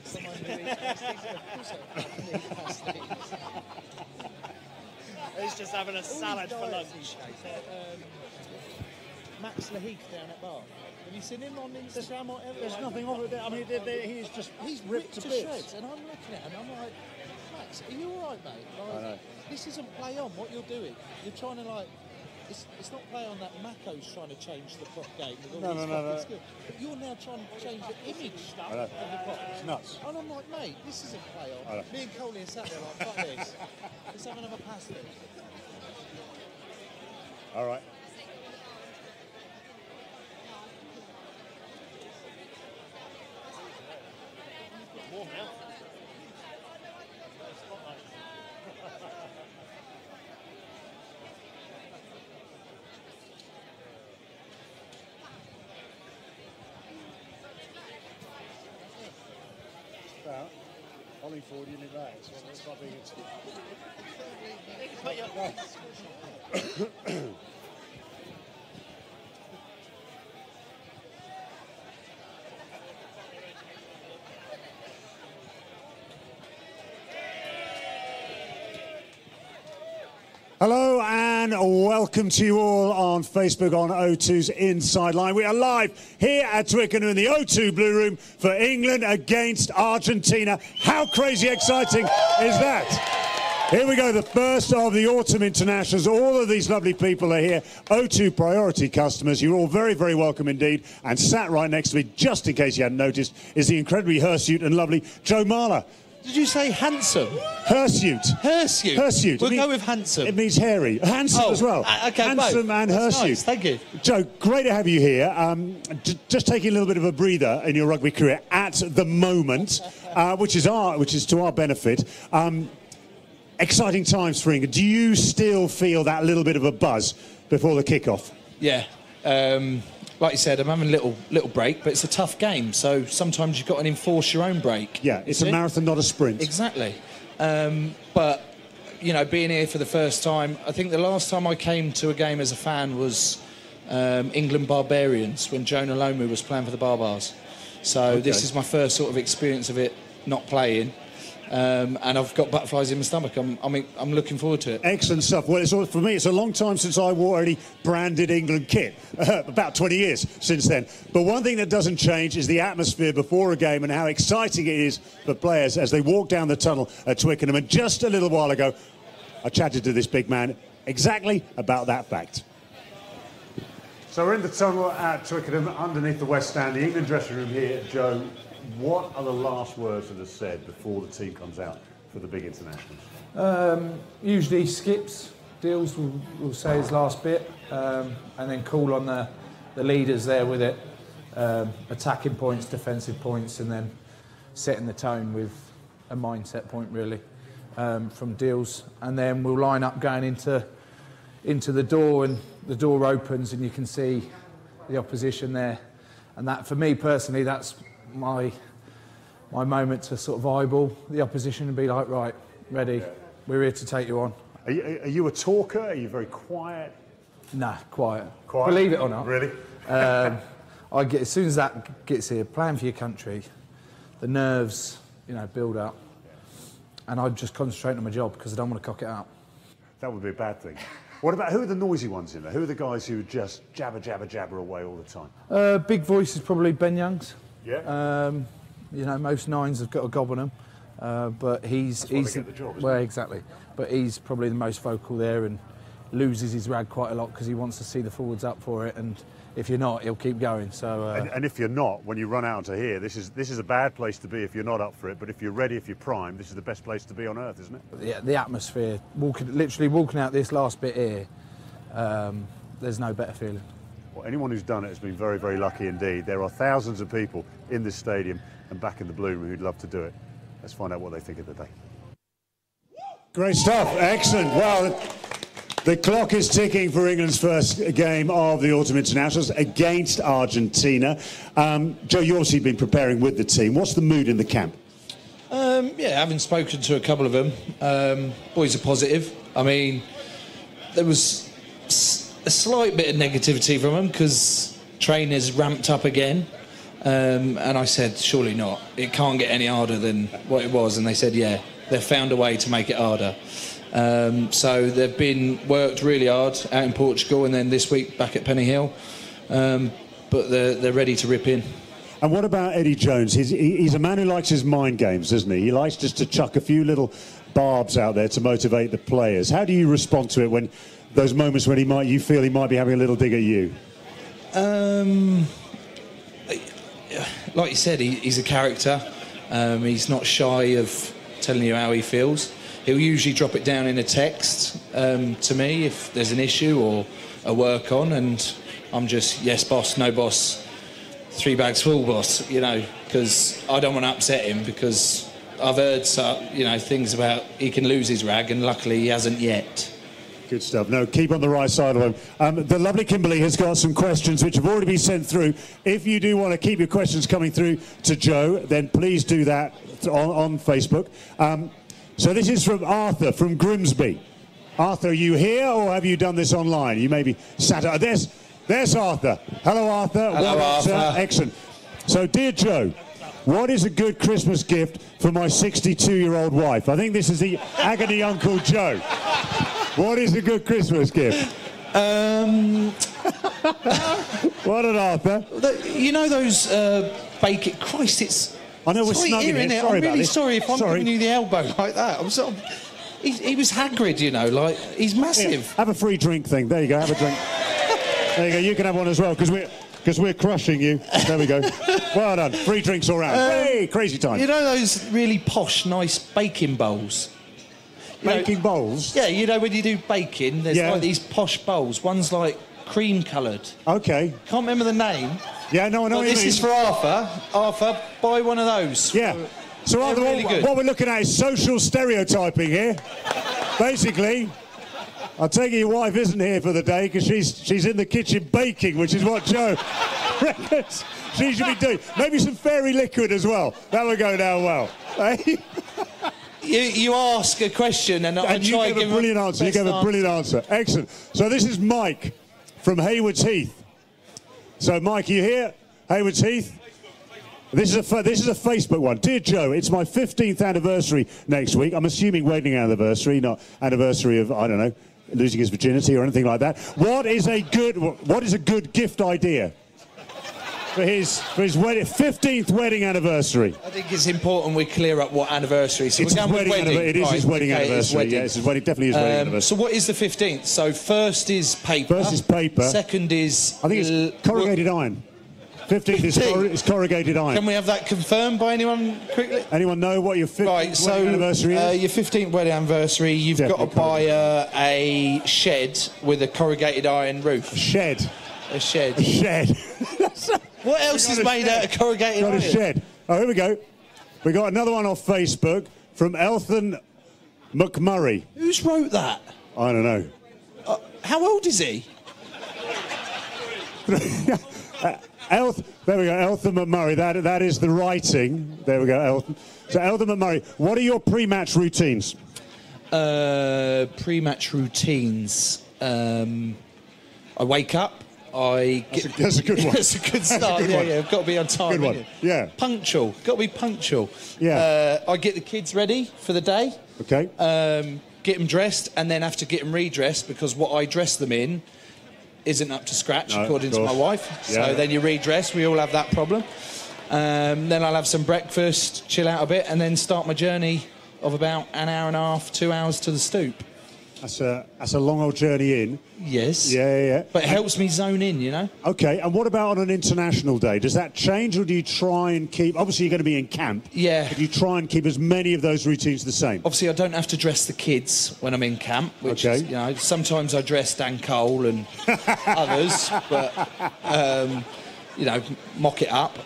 Someone who He's just having a salad for lunch. Max Laheath down at Bath. Have you seen him on Instagram or whatever? There's nothing of it. I mean, he's ripped to bits. Shreds, and I'm looking at him and I'm like, Max, are you all right, mate? Like, I know. This isn't play on what you're doing. You're trying to like. It's not play on that Mako's trying to change the prop game with all these fucking skills. But you're now trying to change the image of the prop. It's nuts. And I'm like, mate, this isn't play on. Me and Coley are sat there like, fuck this. Let's have another pass then. All right. Warm now. Well, Hollingford, you need that. It's not being Hello and welcome to you all on Facebook on O2's Inside Line. We are live here at Twickenham in the O2 Blue Room for England against Argentina. How crazy exciting is that? Here we go, the first of the autumn internationals. All of these lovely people are here. O2 priority customers. You're all very, very welcome indeed. And sat right next to me, just in case you hadn't noticed, is the incredibly hirsute and lovely Joe Marler. Did you say handsome? Hirsute. Hirsute. Hirsute. We'll go with handsome. It means hairy. Handsome as well. Okay, handsome and hirsute. Nice, thank you. Joe, great to have you here. Just taking a little bit of a breather in your rugby career at the moment, which is to our benefit. Exciting times for England. Do you still feel that little bit of a buzz before the kickoff? Yeah. Like you said, I'm having a little break, but it's a tough game. So sometimes you've got to enforce your own break. Yeah, it's a marathon, not a sprint. Exactly. But, you know, being here for the first time, I think the last time I came to a game as a fan was England Barbarians, when Jonah Lomu was playing for the Barbars. So this is my first sort of experience of it not playing. And I've got butterflies in my stomach. I'm looking forward to it. Excellent stuff. Well, for me, it's a long time since I wore any branded England kit. About 20 years since then. But one thing that doesn't change is the atmosphere before a game and how exciting it is for players as they walk down the tunnel at Twickenham. And just a little while ago, I chatted to this big man exactly about that fact. So we're in the tunnel at Twickenham underneath the West Stand, the England dressing room here. Joe, what are the last words that are said before the team comes out for the big internationals? Usually Skips, Deals will say his last bit, and then call on the leaders there with it, attacking points, defensive points, and then setting the tone with a mindset point really from Deals. And then we'll line up going into the door, and the door opens and you can see the opposition there. And that, for me personally, that's my moment to sort of eyeball the opposition and be like, right, ready, we're here to take you on. Are you a talker? Are you very quiet? Nah, quiet. Quiet? Believe it or not. Really? I get, as soon as that gets here, playing for your country, the nerves, you know, build up, and I just concentrate on my job because I don't want to cock it out. That would be a bad thing. What about, who are the noisy ones in there? Who are the guys who just jabber away all the time? Big voice is probably Ben Youngs. Yeah. You know, most nines have got a gob on him, but he's they get the job, well, exactly. But he's probably the most vocal there and loses his rag quite a lot because he wants to see the forwards up for it. And if you're not, he'll keep going. So. And if you're not, when you run out to here, this is a bad place to be if you're not up for it. But if you're ready, if you're primed, this is the best place to be on earth, isn't it? Yeah, the atmosphere, literally walking out this last bit here, there's no better feeling. Well, anyone who's done it has been very, very lucky indeed. There are thousands of people in this stadium and back in the Blue Room who'd love to do it. Let's find out what they think of the day. Great stuff. Excellent. Well, the clock is ticking for England's first game of the Autumn Internationals against Argentina. Joe, you've obviously been preparing with the team. What's the mood in the camp? Yeah, having spoken to a couple of them, boys are positive. I mean, there was a slight bit of negativity from them because trainers ramped up again. And I said, surely not. It can't get any harder than what it was. And they said, yeah, they've found a way to make it harder. So they've been worked really hard out in Portugal, and then this week back at Penny Hill. But they're ready to rip in. And what about Eddie Jones? He's a man who likes his mind games, doesn't he? He likes just to chuck a few little barbs out there to motivate the players. How do you respond to it when those moments when you feel he might be having a little dig at you? Like you said, he's a character. He's not shy of telling you how he feels. He'll usually drop it down in a text to me if there's an issue or a work on, and I'm just, yes, boss, no, boss, 3 bags full, boss, you know, because I don't want to upset him, because I've heard, things about he can lose his rag, and luckily he hasn't yet. Good stuff. No, keep on the right side of him. The lovely Kimberly has got some questions which have already been sent through. If you do want to keep your questions coming through to Joe, then please do that on Facebook. So this is from Arthur from Grimsby. Arthur, are you here, or have you done this online? You may be sat at... There's Arthur. Hello, Arthur. Hello, Arthur. Excellent. So, dear Joe, what is a good Christmas gift for my 62-year-old wife? I think this is the agony Uncle Joe. What is a good Christmas gift? What an Arthur. You know those bacon... Christ, it's... I know we're snug in here. I'm really sorry if I'm giving you the elbow like that. I'm sort of... He was Hagrid, you know, like, he's massive. Yeah, have a free drink thing. There you go, have a drink. There you go, you can have one as well, because we're crushing you. There we go. Well done. Free drinks all round. Hey, crazy time. You know those really posh, nice baking bowls? Baking bowls? Yeah, you know when you do baking, there's like these posh bowls. One's like cream-coloured. Okay. Can't remember the name. Yeah, no, I know what you mean. This is for Arthur. Arthur, buy one of those. Yeah. So Arthur, really what we're looking at is social stereotyping here. Basically, I'll take it your wife isn't here for the day because she's in the kitchen baking, which is what Joe reckons she should be doing. Maybe some fairy liquid as well. That would go down well. You ask a question and I try to give a brilliant answer. You gave a brilliant answer. Excellent. So this is Mike from Haywards Heath. So Mike, are you here? Haywards Heath. This is a Facebook one. Dear Joe, it's my 15th anniversary next week. I'm assuming wedding anniversary, not anniversary of, I don't know, losing his virginity or anything like that. What is a good gift idea for his 15th wedding anniversary? I think it's important we clear up what anniversary. So it's wedding. It is his wedding anniversary. Yeah, it's his wedding. Definitely his wedding anniversary. So what is the 15th? So first is paper. First is paper. Second is... I think it's corrugated iron. 15th is corrugated iron. Can we have that confirmed by anyone quickly? Anyone know what your 15th wedding anniversary is? Your 15th wedding anniversary, you've got to buy a shed with a corrugated iron roof. A shed? A shed. A shed. What else is made out of corrugated iron? Got a shed. Oh, here we go. We got another one off Facebook from Elton McMurray. Who's wrote that? I don't know. How old is he? There we go, Eltham McMurray. That is the writing. There we go, Eltham. So, Eltham McMurray, what are your pre-match routines? Pre-match routines. I wake up. That's a good one. That's a good start. Yeah, I've got to be on time. Good one. Yeah. Punctual. Got to be punctual. Yeah. I get the kids ready for the day. Okay. Get them dressed, and then have to get them redressed because what I dress them in isn't up to scratch, according to my wife. Yeah. So then you redress. We all have that problem. Then I'll have some breakfast, chill out a bit, and then start my journey of about an hour and a half, 2 hours to the stoop. That's a long old journey in. Yes. Yeah. But it helps me zone in, you know. Okay, and what about on an international day? Does that change, or do you try and keep... Obviously, you're going to be in camp. Yeah. But do you try and keep as many of those routines the same? Obviously, I don't have to dress the kids when I'm in camp, which is, you know, sometimes I dress Dan Cole and others, but, you know, mock it up.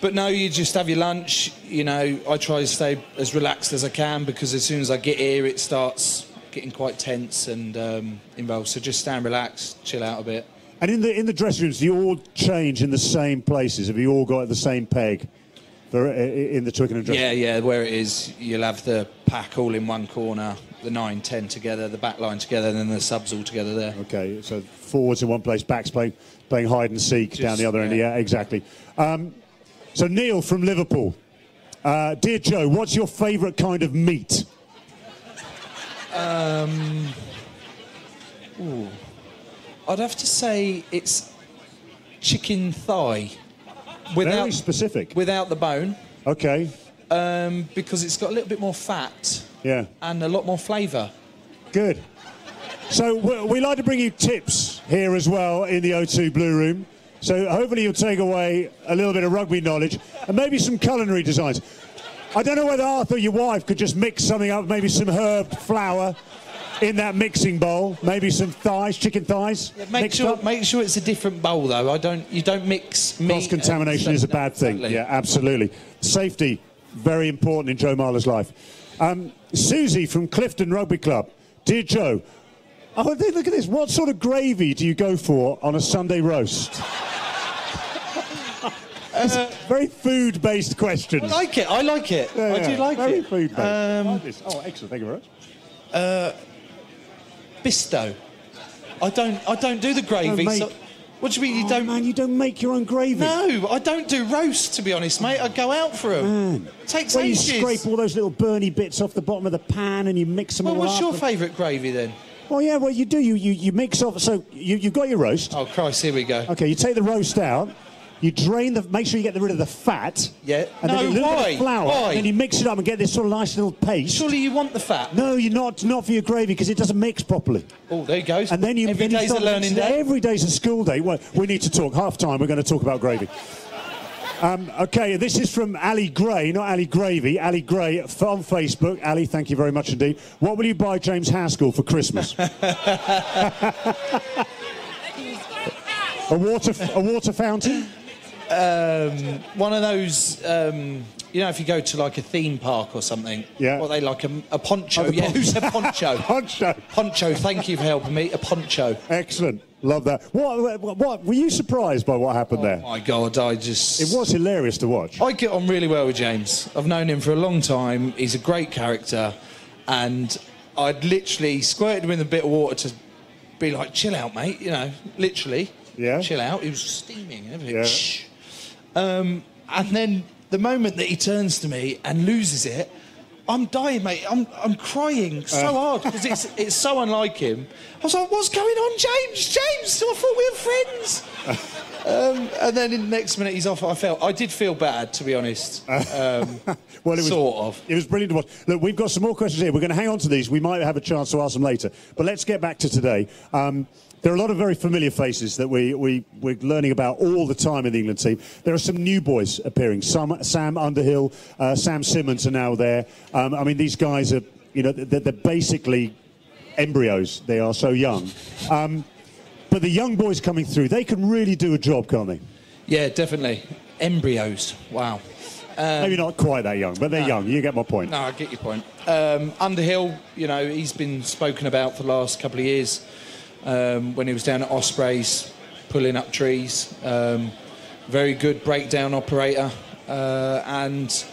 But no, you just have your lunch. You know, I try to stay as relaxed as I can because as soon as I get here, it starts getting quite tense and involved. So just stand relaxed, chill out a bit. And in the dressing rooms, do you all change in the same places? Have you all got the same peg in the Twickenham dressing room? Yeah, where it is, you'll have the pack all in one corner the 9, 10 together, the back line together, and then the subs all together there. Okay, so forwards in one place, backs playing hide and seek down the other end. Yeah, exactly. So Neil from Liverpool. Dear Joe, what's your favourite kind of meat? I'd have to say it's chicken thigh. Very specific. Without the bone. Okay. Because it's got a little bit more fat. Yeah. And a lot more flavour. Good. So we like to bring you tips here as well in the O2 Blue Room. So hopefully you'll take away a little bit of rugby knowledge and maybe some culinary designs. I don't know whether Arthur, your wife, could just mix something up, maybe some herb flour in that mixing bowl, maybe some thighs, chicken thighs. Yeah, make sure it's a different bowl though. You don't mix meat. Cross contamination is a bad thing. Exactly. Yeah, absolutely. Safety, very important in Joe Marler's life. Susie from Clifton Rugby Club. Dear Joe, oh, look at this. What sort of gravy do you go for on a Sunday roast? Very food-based questions. I like it. I like it. Yeah, I do like very it. food-based. I like this. Oh, excellent. Thank you very much. Bisto. I don't do the gravy. What do you mean you don't? Man, you don't make your own gravy. No, I don't do roast, to be honest, mate. I go out for them. Man. It takes Well, you ages. scrape all those little burny bits off the bottom of the pan and you mix them Well, all up. what's your favourite gravy then? Well, yeah, well, you do. You mix off. So you've got your roast. Oh, Christ, here we go. Okay, you take the roast out. You drain make sure you get rid of the fat. Yeah. And then a little bit of flour. Why? And then you mix it up and get this sort of nice little paste. Surely you want the fat? No, you're not for your gravy because it doesn't mix properly. Oh, there you go. And then Every day's a learning day. Every day's a school day. Well, we need to talk. Half time, we're going to talk about gravy. Okay, this is from Ali Gray, not Ali Gravy. Ali Gray on Facebook. Ali, thank you very much indeed. What will you buy James Haskell for Christmas? A water fountain? One of those, you know, if you go to like a theme park or something. Yeah. What they like, a poncho. Oh, Who said poncho? Poncho. Poncho, thank you for helping me. A poncho. Excellent. Love that. What were you surprised by what happened there? Oh my God, It was hilarious to watch. I get on really well with James. I've known him for a long time. He's a great character. And I'd literally squirted him in a bit of water to be like, chill out, mate. You know, literally. Yeah. Chill out. He was steaming and everything. Yeah. Shh. And then the moment that he turns to me and loses it, I'm dying, mate. I'm crying so hard because it's so unlike him. I was like, what's going on, James? James, I thought we were friends. And then in the next minute he's off. I did feel bad, to be honest. Well, sort of. It was brilliant to watch. Look, we've got some more questions here. We're going to hang on to these. We might have a chance to ask them later. But let's get back to today. There are a lot of very familiar faces that we're learning about all the time in the England team. There are some new boys appearing. Sam Underhill, Sam Simmons are now there. I mean, these guys are, you know, they're basically embryos. They are so young. But the young boys coming through, they can really do a job, can't they? Yeah, definitely. Embryos. Wow. Maybe not quite that young, but they're young. You get my point. No, I get your point. Underhill, you know, he's been spoken about for the last couple of years. When he was down at Ospreys, pulling up trees. Very good breakdown operator. And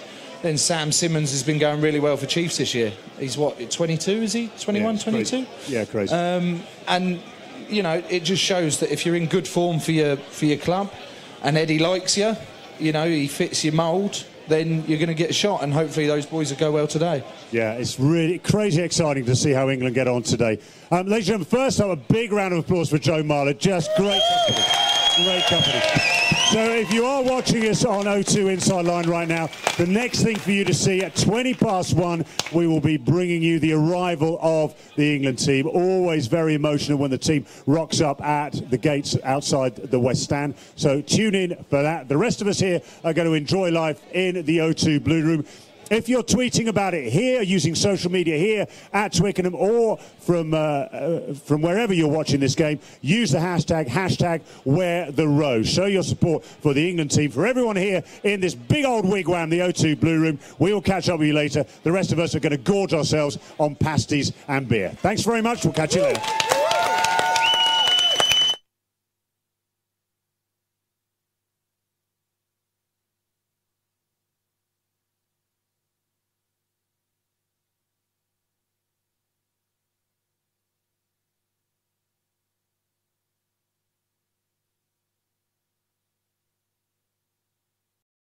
then Sam Simmons has been going really well for Chiefs this year. He's what, 22, is he? 21, 22? Yeah, crazy. And, you know, it just shows that if you're in good form for your club and Eddie likes you, you know, he fits your mould, then you're going to get a shot, and hopefully those boys will go well today. Yeah, it's really crazy exciting to see how England get on today. Ladies and gentlemen, first up, a big round of applause for Joe Marler. Just great company. Great company. So if you are watching us on O2 Inside Line right now, the next thing for you to see at 1:20, we will be bringing you the arrival of the England team. Always very emotional when the team rocks up at the gates outside the West Stand. So tune in for that. The rest of us here are going to enjoy life in the O2 Blue Room. If you're tweeting about it here, using social media here at Twickenham, or from wherever you're watching this game, use the hashtag #WearTheRose. Show your support for the England team, for everyone here in this big old wigwam, the O2 Blue Room. We will catch up with you later. The rest of us are going to gorge ourselves on pasties and beer. Thanks very much. We'll catch you later.